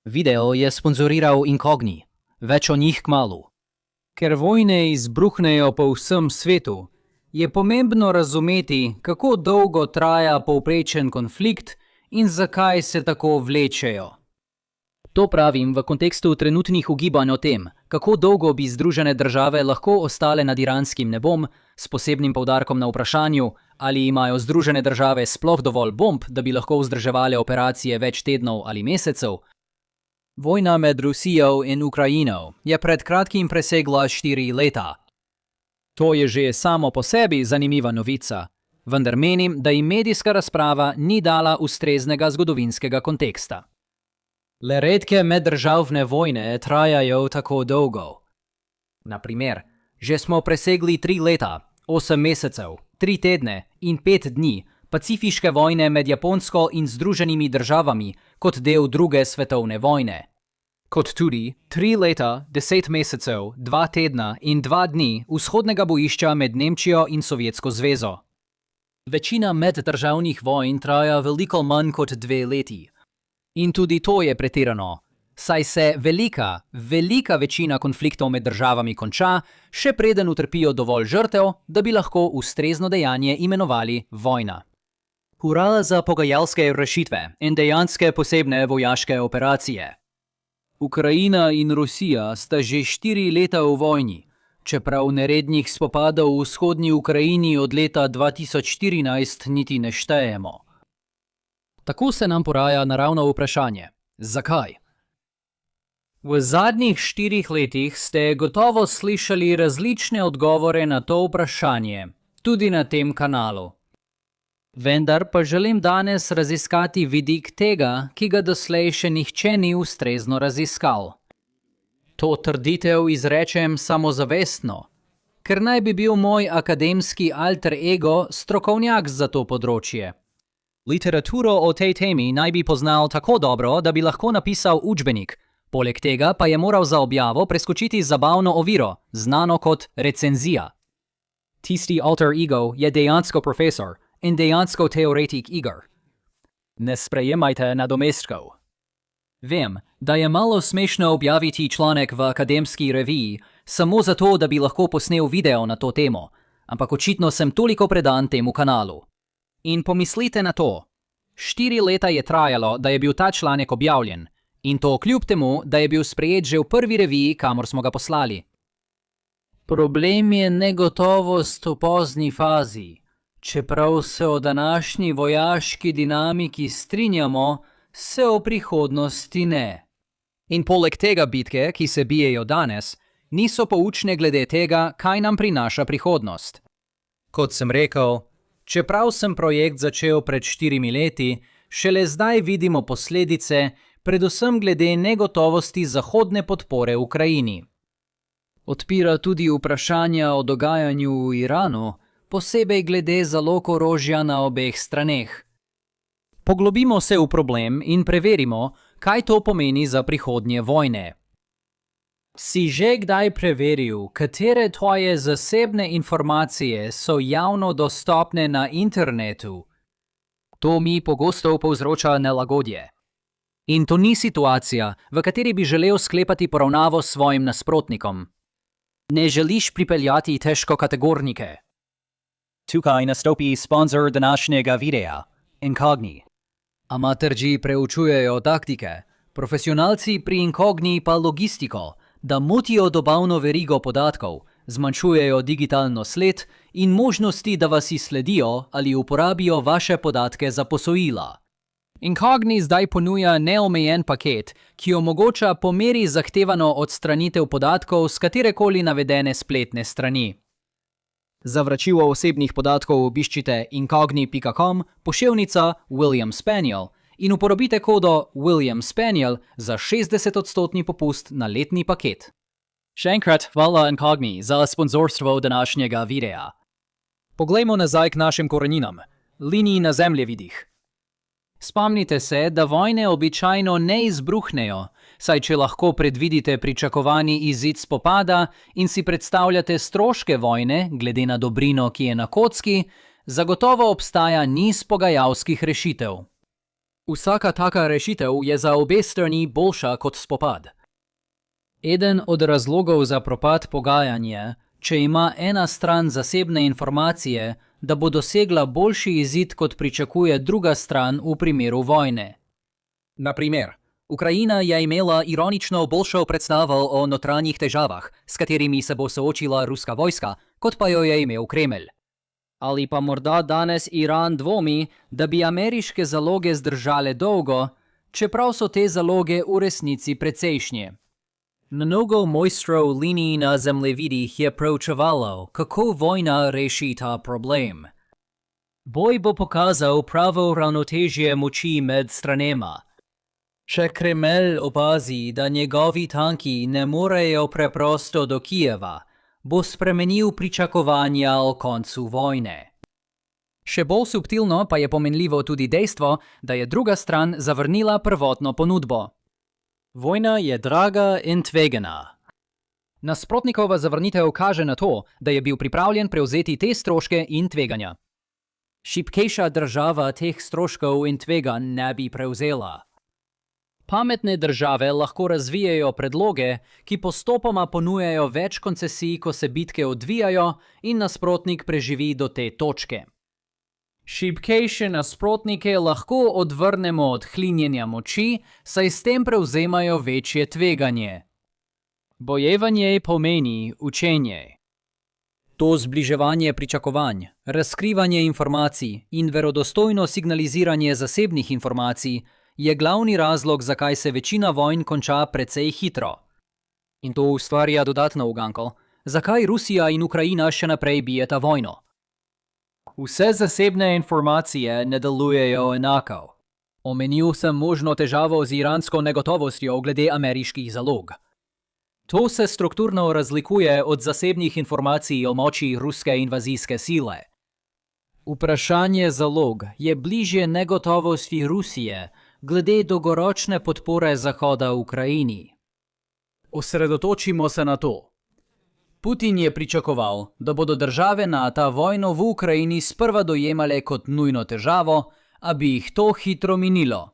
Video je sponzoriral Incogni. Več o njih kmalu. Ker vojne izbruhnejo po vsem svetu, je pomembno razumeti, kako dolgo traja povprečen konflikt in zakaj se tako vlečejo. To pravim v kontekstu trenutnih ugibanj o tem, kako dolgo bi Združene države lahko ostale nad iranskim nebom, s posebnim poudarkom na vprašanju, ali imajo Združene države sploh dovolj bomb, da bi lahko vzdrževale operacije več tednov ali mesecev. Vojna med Rusijo in Ukrajino je pred kratkim presegla 4 leta. To je že samo po sebi zanimiva novica, vendar menim, da jim medijska razprava ni dala ustreznega zgodovinskega konteksta. Le redke meddržavne vojne trajajo tako dolgo. Na primer, že smo presegli 3 leta, 8 mesecev, 3 tedne in 5 dni pacifiške vojne med Japonsko in Združenimi državami kot del druge svetovne vojne. Kot tudi 3 leta, 10 mesecev, 2 tedna in 2 dni vzhodnega bojišča med Nemčijo in Sovjetsko zvezo. Večina meddržavnih vojn traja veliko manj kot 2 leti. In tudi to je pretirano, saj se velika večina konfliktov med državami konča, še preden utrpijo dovolj žrtev, da bi lahko ustrezno dejanje imenovali vojna. Hurra za pogajalske rešitve in dejanske posebne vojaške operacije. Ukrajina in Rusija sta že 4 leta v vojni, čeprav nerednih spopadov v vzhodni Ukrajini od leta 2014 niti ne štejemo. Tako se nam poraja naravno vprašanje. Zakaj? V zadnjih 4 letih ste gotovo slišali različne odgovore na to vprašanje, tudi na tem kanalu. Vendar pa želim danes raziskati vidik tega, ki ga doslej še nihče ni ustrezno raziskal. To trditev izrečem samozavestno, ker naj bi bil moj akademski alter ego strokovnjak za to področje. Literaturo o tej temi naj bi poznal tako dobro, da bi lahko napisal učbenik. Poleg tega pa je moral za objavo preskočiti zabavno oviro, znano kot recenzija. Tisti alter ego je dejansko profesor in dejansko teoretik iger. Ne sprejemajte nadomestkov. Vem, da je malo smešno objaviti članek v akademski reviji samo zato, da bi lahko posnel video na to temo, ampak očitno sem toliko predan temu kanalu. In pomislite na to. 4 leta je trajalo, da je bil ta članek objavljen, in to kljub temu, da je bil sprejet že v prvi reviji, kamor smo ga poslali. Problem je negotovost v pozni fazi. Čeprav se o današnji vojaški dinamiki strinjamo, se o prihodnosti ne. In poleg tega bitke, ki se bijejo danes, niso poučne glede tega, kaj nam prinaša prihodnost. Kot sem rekel, čeprav sem projekt začel pred 4 leti, šele zdaj vidimo posledice, predvsem glede negotovosti zahodne podpore Ukrajini. Odpira tudi vprašanja o dogajanju v Iranu, posebej glede zalog orožja na obeh straneh. Poglobimo se v problem in preverimo, kaj to pomeni za prihodnje vojne. Si že kdaj preveril, katere tvoje zasebne informacije so javno dostopne na internetu? To mi pogosto povzroča nelagodje. In to ni situacija, v kateri bi želel sklepati poravnavo s svojim nasprotnikom. Ne želiš pripeljati težkokategornike. Tukaj nastopi sponzor današnjega videa, Incogni. Amaterji preučujejo taktike, profesionalci pri Incogni pa logistiko, da motijo dobavno verigo podatkov, zmanjšujejo digitalno sled in možnosti, da vas izsledijo ali uporabijo vaše podatke za posojila. Incogni zdaj ponuja neomejen paket, ki omogoča po meri zahtevano odstranitev podatkov z katerekoli navedene spletne strani. Za vračilo osebnih podatkov obiščite incogni.com poševnica William Spaniel in uporabite kodo William Spaniel za 60% popust na letni paket. Še enkrat hvala Incogni za sponzorstvo današnjega videa. Poglejmo nazaj k našim koreninam, liniji na zemljevidih. Spomnite se, da vojne običajno ne izbruhnejo, saj če lahko predvidite pričakovani izid spopada in si predstavljate stroške vojne, glede na dobrino, ki je na kocki, zagotovo obstaja niz pogajalskih rešitev. Vsaka taka rešitev je za obe strani boljša kot spopad. Eden od razlogov za propad pogajanj je, če ima ena stran zasebne informacije, da bo dosegla boljši izid, kot pričakuje druga stran v primeru vojne. Na primer, Ukrajina je imela ironično boljšo predstavo o notranjih težavah, s katerimi se bo soočila ruska vojska, kot pa jo je imel Kremelj. Ali pa morda danes Iran dvomi, da bi ameriške zaloge zdržale dolgo, čeprav so te zaloge v resnici precejšnje. Mnogo mojstrov linij na zemljevidih je proučevalo, kako vojna reši ta problem. Boj bo pokazal pravo ravnotežje moči med stranema. Če Kremelj opazi, da njegovi tanki ne morejo preprosto do Kijeva, bo spremenil pričakovanja o koncu vojne. Še bolj subtilno pa je pomenljivo tudi dejstvo, da je druga stran zavrnila prvotno ponudbo. Vojna je draga in tvegana. Nasprotnikova zavrnitev kaže na to, da je bil pripravljen prevzeti te stroške in tveganja. Šibkejša država teh stroškov in tveganj ne bi prevzela. Pametne države lahko razvijajo predloge, ki postopoma ponujajo več koncesij, ko se bitke odvijajo in nasprotnik preživi do te točke. Šibkejše nasprotnike lahko odvrnemo od hlinjenja moči, saj s tem prevzemajo večje tveganje. Bojevanje pomeni učenje. To zbliževanje pričakovanj, razkrivanje informacij in verodostojno signaliziranje zasebnih informacij je glavni razlog, zakaj se večina vojn konča precej hitro. In to ustvarja dodatno uganko, zakaj Rusija in Ukrajina še naprej bijeta vojno. Vse zasebne informacije ne delujejo enako. Omenil sem možno težavo z iransko negotovostjo glede ameriških zalog. To se strukturno razlikuje od zasebnih informacij o moči ruske invazijske sile. Vprašanje zalog je bližje negotovosti Rusije glede dolgoročne podpore Zahoda Ukrajini. Osredotočimo se na to. Putin je pričakoval, da bodo države NATO vojno v Ukrajini sprva dojemale kot nujno težavo, a bi jih to hitro minilo.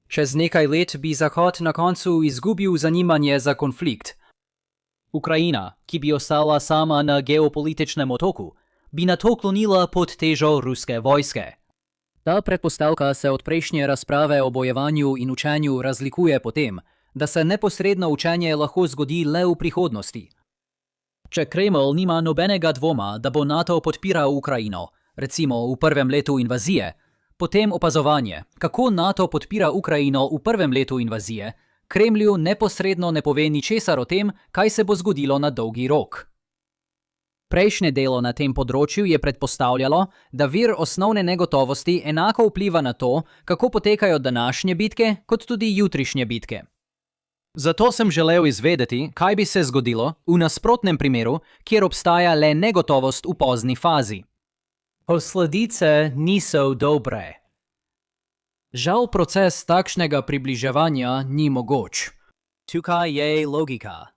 Čez nekaj let bi Zahod na koncu izgubil zanimanje za konflikt. Ukrajina, ki bi ostala sama na geopolitičnem otoku, bi nato klonila pod težo ruske vojske. Ta predpostavka se od prejšnje razprave o bojevanju in učenju razlikuje po tem, da se neposredno učenje lahko zgodi le v prihodnosti. Če Kremelj nima nobenega dvoma, da bo NATO podpiral Ukrajino, recimo v prvem letu invazije, potem opazovanje, kako NATO podpira Ukrajino v prvem letu invazije, Kremlju neposredno ne pove ničesar o tem, kaj se bo zgodilo na dolgi rok. Prejšnje delo na tem področju je predpostavljalo, da vir osnovne negotovosti enako vpliva na to, kako potekajo današnje bitke, kot tudi jutrišnje bitke. Zato sem želel izvedeti, kaj bi se zgodilo v nasprotnem primeru, kjer obstaja le negotovost v pozni fazi. Posledice niso dobre. Žal proces takšnega približevanja ni mogoč. Tukaj je logika.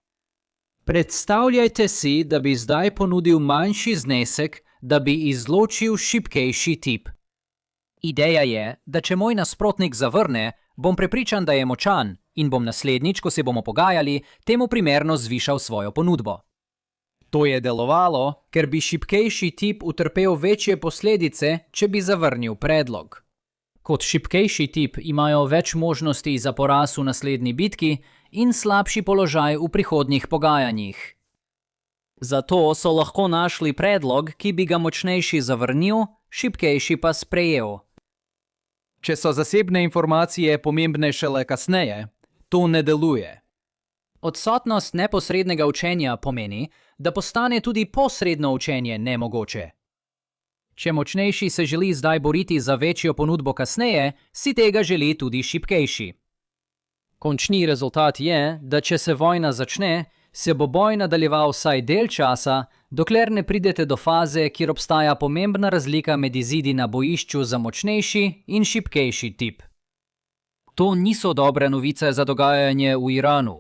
Predstavljajte si, da bi zdaj ponudil manjši znesek, da bi izločil šibkejši tip. Ideja je, da če moj nasprotnik zavrne, bom prepričan, da je močan in bom naslednjič, ko se bomo pogajali, temu primerno zvišal svojo ponudbo. To je delovalo, ker bi šibkejši tip utrpel večje posledice, če bi zavrnil predlog. Kot šibkejši tip imajo več možnosti za poraz v naslednji bitki in slabši položaj v prihodnjih pogajanjih. Zato so lahko našli predlog, ki bi ga močnejši zavrnil, šibkejši pa sprejel. Če so zasebne informacije pomembne šele kasneje, to ne deluje. Odsotnost neposrednega učenja pomeni, da postane tudi posredno učenje nemogoče. Če močnejši se želi zdaj boriti za večjo ponudbo kasneje, si tega želi tudi šibkejši. Končni rezultat je, da če se vojna začne, se bo boj nadaljeval vsaj del časa, dokler ne pridete do faze, kjer obstaja pomembna razlika med izidi na bojišču za močnejši in šibkejši tip. To niso dobre novice za dogajanje v Iranu.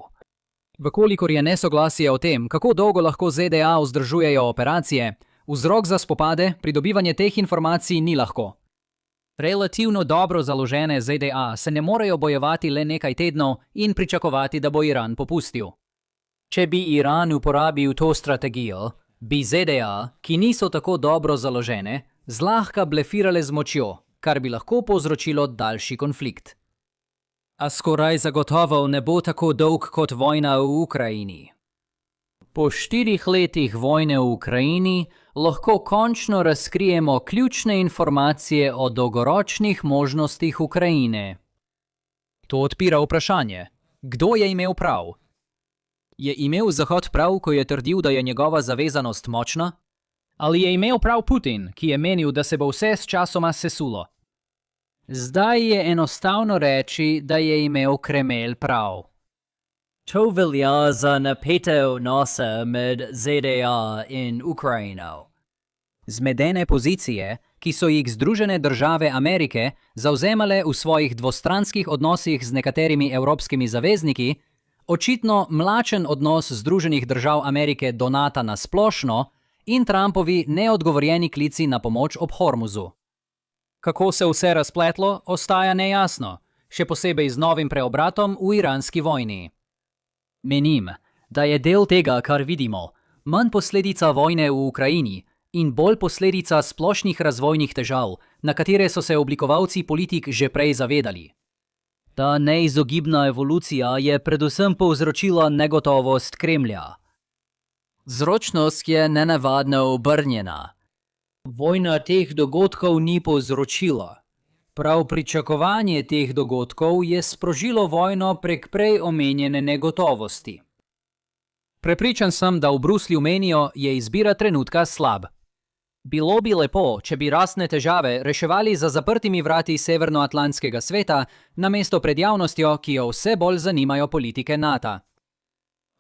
Vkolikor je nesoglasje o tem, kako dolgo lahko ZDA vzdržujejo operacije, vzrok za spopade, pridobivanje teh informacij ni lahko. Relativno dobro založene ZDA se ne morejo bojevati le nekaj tednov in pričakovati, da bo Iran popustil. Če bi Iran uporabil to strategijo, bi ZDA, ki niso tako dobro založene, zlahka blefirale z močjo, kar bi lahko povzročilo daljši konflikt. A skoraj zagotovo ne bo tako dolg kot vojna v Ukrajini. Po 4 letih vojne v Ukrajini lahko končno razkrijemo ključne informacije o dolgoročnih možnostih Ukrajine. To odpira vprašanje, kdo je imel prav? Je imel Zahod prav, ko je trdil, da je njegova zavezanost močna? Ali je imel prav Putin, ki je menil, da se bo vse s časoma sesulo? Zdaj je enostavno reči, da je imel Kremelj prav. To velja za napete odnose med ZDA in Ukrajino. Zmedene pozicije, ki so jih Združene države Amerike zavzemale v svojih dvostranskih odnosih z nekaterimi evropskimi zavezniki, očitno mlačen odnos Združenih držav Amerike do NATO na splošno in Trumpovi neodgovorjeni klici na pomoč ob Hormuzu. Kako se vse razpletlo, ostaja nejasno, še posebej z novim preobratom v iranski vojni. Menim, da je del tega, kar vidimo, manj posledica vojne v Ukrajini in bolj posledica splošnih razvojnih težav, na katere so se oblikovalci politik že prej zavedali. Ta neizogibna evolucija je predvsem povzročila negotovost Kremlja. Vzročnost je nenavadno obrnjena. Vojna teh dogodkov ni povzročila. Prav pričakovanje teh dogodkov je sprožilo vojno prek prej omenjene negotovosti. Prepričan sem, da v Bruslju menijo, je izbira trenutka slab. Bilo bi lepo, če bi rasne težave reševali za zaprtimi vrati Severnoatlantskega sveta, namesto pred javnostjo, ki jo vse bolj zanimajo politike NATO.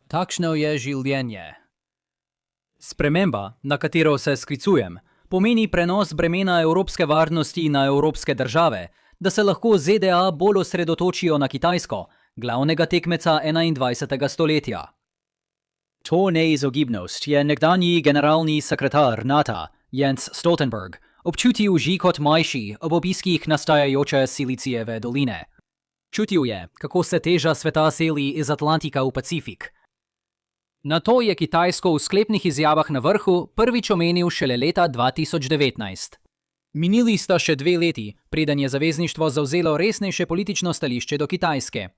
Takšno je življenje. Sprememba, na katero se sklicujem, pomeni prenos bremena evropske varnosti na evropske države, da se lahko ZDA bolj osredotočijo na Kitajsko, glavnega tekmeca 21. stoletja. To neizogibnost je nekdanji generalni sekretar NATO, Jens Stoltenberg, občutil že kot mlajši ob obiskih nastajajoče Silicijeve doline. Čutil je, kako se teža sveta seli iz Atlantika v Pacifik. Nato je Kitajsko v sklepnih izjavah na vrhu prvič omenil šele leta 2019. Minili sta še 2 leti, preden je zavezništvo zavzelo resnejše politično stališče do Kitajske.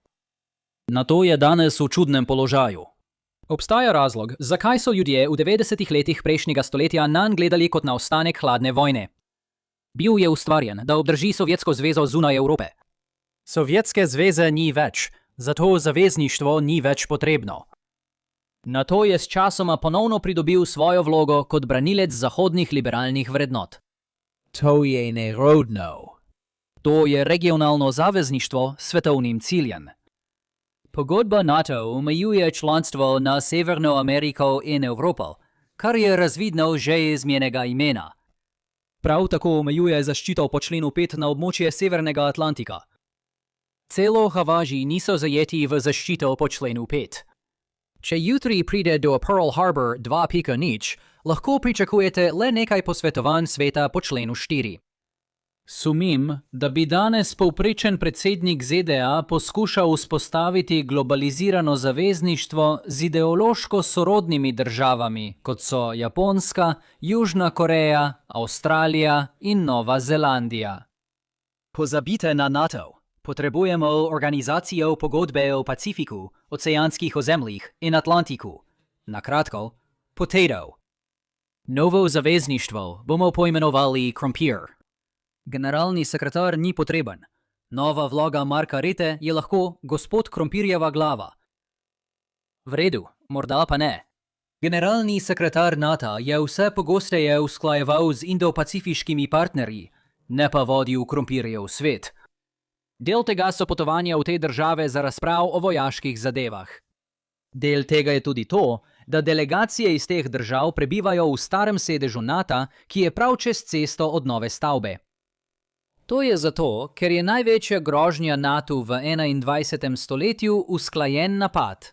Nato je danes v čudnem položaju. Obstaja razlog, zakaj so ljudje v 90. letih prejšnjega stoletja nanj gledali kot na ostanek hladne vojne. Bil je ustvarjen, da obdrži Sovjetsko zvezo zunaj Evrope. Sovjetske zveze ni več, zato zavezništvo ni več potrebno. Nato je s časoma ponovno pridobil svojo vlogo kot branilec zahodnih liberalnih vrednot. To je nerodno. To je regionalno zavezništvo s svetovnim ciljem. Pogodba NATO omejuje članstvo na Severno Ameriko in Evropo, kar je razvidno že iz njenega imena. Prav tako omejuje zaščito po členu 5 na območje Severnega Atlantika. Celo Havaji niso zajeti v zaščito po členu 5. Če jutri pride do Pearl Harbor 2.0, lahko pričakujete le nekaj posvetovanj sveta po členu 4. Sumim, da bi danes povprečen predsednik ZDA poskušal vzpostaviti globalizirano zavezništvo z ideološko sorodnimi državami, kot so Japonska, Južna Koreja, Avstralija in Nova Zelandija. Pozabite na NATO. Potrebujemo organizacijo pogodbe o Pacifiku, oceanskih ozemljih in Atlantiku. Na kratko, POTATO. Novo zavezništvo bomo poimenovali Krompir. Generalni sekretar ni potreben. Nova vloga Marka Rutte je lahko gospod Krompirjeva glava. V redu, morda pa ne. Generalni sekretar NATO je vse pogosteje usklajeval z indo-pacifiškimi partnerji, ne pa vodil Krompirjev svet. Del tega so potovanja v te države za razprav o vojaških zadevah. Del tega je tudi to, da delegacije iz teh držav prebivajo v starem sedežu NATO, ki je prav čez cesto od nove stavbe. To je zato, ker je največja grožnja NATO v 21. stoletju usklajen napad.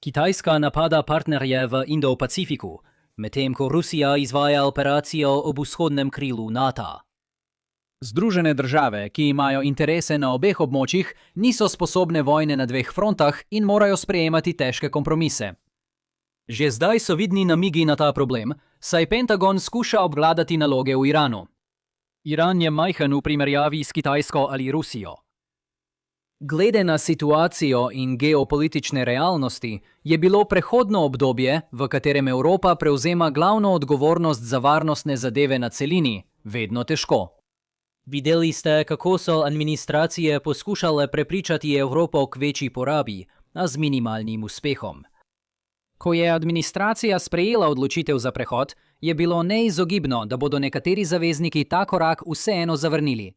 Kitajska napada partnerje v Indo-Pacifiku, medtem ko Rusija izvaja operacijo ob vzhodnem krilu NATO. Združene države, ki imajo interese na obeh območjih, niso sposobne vojne na dveh frontah in morajo sprejemati težke kompromise. Že zdaj so vidni namigi na ta problem, saj Pentagon skuša obvladati naloge v Iranu. Iran je majhen v primerjavi s Kitajsko ali Rusijo. Glede na situacijo in geopolitične realnosti, je bilo prehodno obdobje, v katerem Evropa prevzema glavno odgovornost za varnostne zadeve na celini, vedno težko. Videli ste, kako so administracije poskušale prepričati Evropo k večji porabi, a z minimalnim uspehom. Ko je administracija sprejela odločitev za prehod, je bilo neizogibno, da bodo nekateri zavezniki ta korak vseeno zavrnili.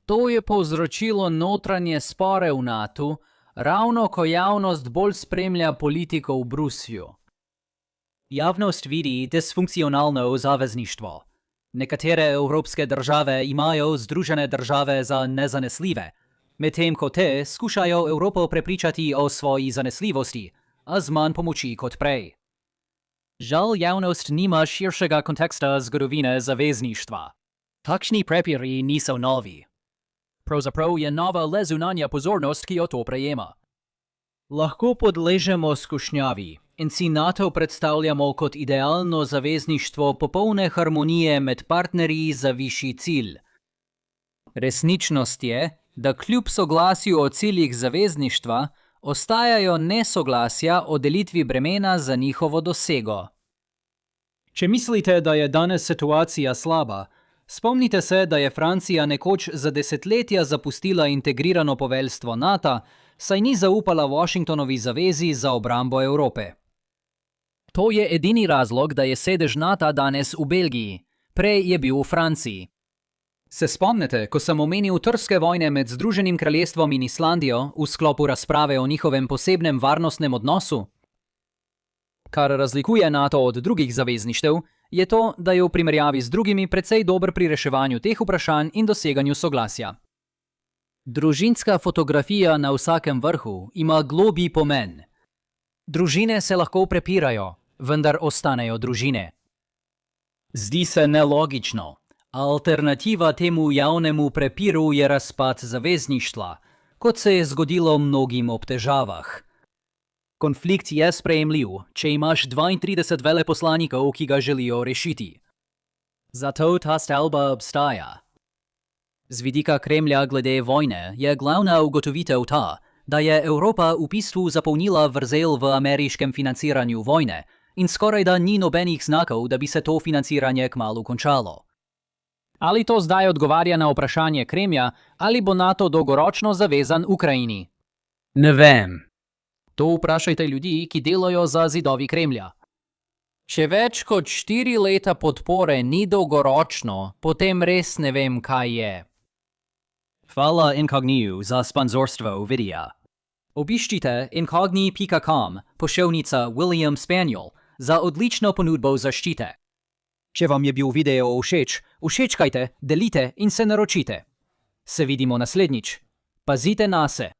To je povzročilo notranje spore v NATO, ravno ko javnost bolj spremlja politiko v Bruslju. Javnost vidi disfunkcionalno zavezništvo. Nekatere evropske države imajo Združene države za nezanesljive, medtem ko te skušajo Evropo prepričati o svoji zanesljivosti, a z manj pomoči kot prej. Žal javnost nima širšega konteksta zgodovine zavezništva. Takšni prepiri niso novi. Pravzaprav je nova le zunanja pozornost, ki jo to prejema. Lahko podležemo skušnjavi in si NATO predstavljamo kot idealno zavezništvo popolne harmonije med partnerji za višji cilj. Resničnost je, da kljub soglasju o ciljih zavezništva, ostajajo nesoglasja o delitvi bremena za njihovo dosego. Če mislite, da je danes situacija slaba, spomnite se, da je Francija nekoč za desetletja zapustila integrirano poveljstvo NATO, saj ni zaupala Washingtonovi zavezi za obrambo Evrope. To je edini razlog, da je sedež NATO danes v Belgiji, prej je bil v Franciji. Se spomnite, ko sem omenil trske vojne med Združenim kraljestvom in Islandijo v sklopu razprave o njihovem posebnem varnostnem odnosu? Kar razlikuje NATO od drugih zavezništev, je to, da je v primerjavi z drugimi precej dober pri reševanju teh vprašanj in doseganju soglasja. Družinska fotografija na vsakem vrhu ima globlji pomen. Družine se lahko prepirajo, vendar ostanejo družine. Zdi se nelogično. Alternativa temu javnemu prepiru je razpad zavezništva, kot se je zgodilo mnogim ob težavah. Konflikt je sprejemljiv, če imaš 32 veleposlanikov, ki ga želijo rešiti. Zato ta stavba obstaja. Z vidika Kremlja glede vojne je glavna ugotovitev ta, da je Evropa v bistvu zapolnila vrzel v ameriškem financiranju vojne in skorajda ni nobenih znakov, da bi se to financiranje kmalu končalo. Ali to zdaj odgovarja na vprašanje Kremlja, ali bo NATO dolgoročno zavezan Ukrajini? Ne vem. To vprašajte ljudi, ki delajo za zidovi Kremlja. Če več kot 4 leta podpore ni dolgoročno, potem res ne vem, kaj je. Hvala Incogniju za sponzorstvo videa. Obiščite incogni.com, pošiljka William Spaniel, za odlično ponudbo zaščite. Če vam je bil video všeč, všečkajte, delite in se naročite. Se vidimo naslednjič. Pazite nase.